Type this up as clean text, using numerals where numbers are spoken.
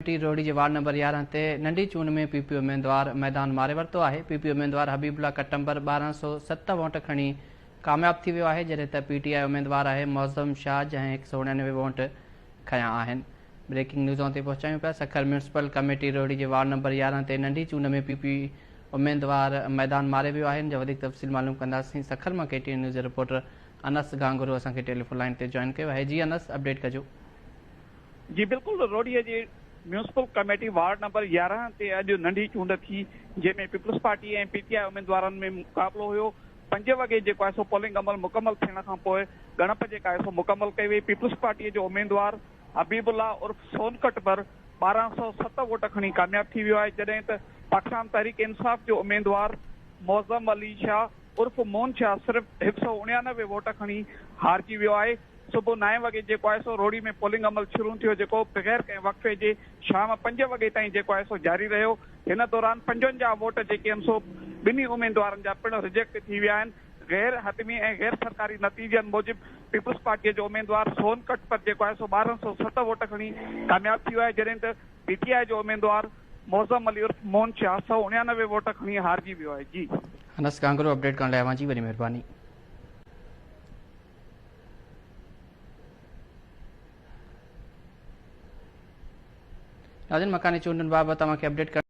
रोहड़ी के ward number 11 ते नंढी चूंड में पीपी उम्मीदवार मैदान मारे वरितो है। पीपी उम्मीदवार हबीबुल्ला कटंबर 1207 वोट खणी कामयाब थी वियो आहे, जॾहिं त पीटीआई उम्मीदवार है मौज़म शाह जंहिं 199 वोट खया आहिनि। ब्रेकिंग न्यूज़ ते पहुचायूं पिया। सखर म्यूनिसिपल कमेटी रोहड़ी के वार्ड नंबर 11 ते नंढी चूंड में पीपी उम्मीदवार मैदान मारे वियो आहे। जो वधीक तफ़सील मालूम कंदासीं। सखर में KTN न्यूज़ रिपोर्टर अनस गांगुरो असांखे टेलीफोन लाइन ते जॉइन कयो आहे। जी अनस, अपडेट कजो। जी बिल्कुल, रोहड़ीअ जी म्यूनिसिपल कमेटी वार्ड नंबर 11 ते अॼु नंढी चूंड थी, जंहिंमें पीपल्स पार्टी ऐं पीटीआई उम्मीदवारनि में मुक़ाबिलो हुयो। 5 वॻे जेको आहे सो पोलिंग अमल मुकमल थियण खां पोइ ॻणप जेका आहे सो मुकमल कई वई। पीपल्स पार्टीअ जो उम्मीदवार हबीबुल्ला उर्फ सोनकट पर 1207 वोट खणी कामयाब थी वियो आहे, जॾहिं त पाकिस्तान तहरीक इंसाफ़ जो उम्मीदवार मौज़म अली शाह उर्फ मोहन शाह सिर्फ़ 199 वोट खणी हारजी वियो आहे। सुबुह 9 वॻे जेको आहे सो रोहड़ी में पोलिंग अमल शुरू थियो, जेको बग़ैर कंहिं वक़्फ़े जे शाम 5 वॻे ताईं जेको आहे सो जारी रहियो। हिन दौरान 55 वोट जेके आहिनि सो ॿिन्ही उम्मीदवारनि जा पिणु रिजेक्ट थी विया आहिनि। गैर हतमी ऐं गैर सरकारी नतीजनि मूजिबि पीपल्स पार्टीअ जो उम्मीदवार सोनकट पर जेको आहे सो 1207 वोट खणी कामयाब थी वियो आहे, जॾहिं त पीटीआई जो उम्मीदवार मौज़म अली उर्फ मोहन शाह 199 वोट खणी हारजी वियो आहे। जी अनस गांगुरो, अपडेट करण लाइ जी वॾी महिरबानी। नाज़रीन, मकानी चूंडनि बाबति तव्हांखे अपडेट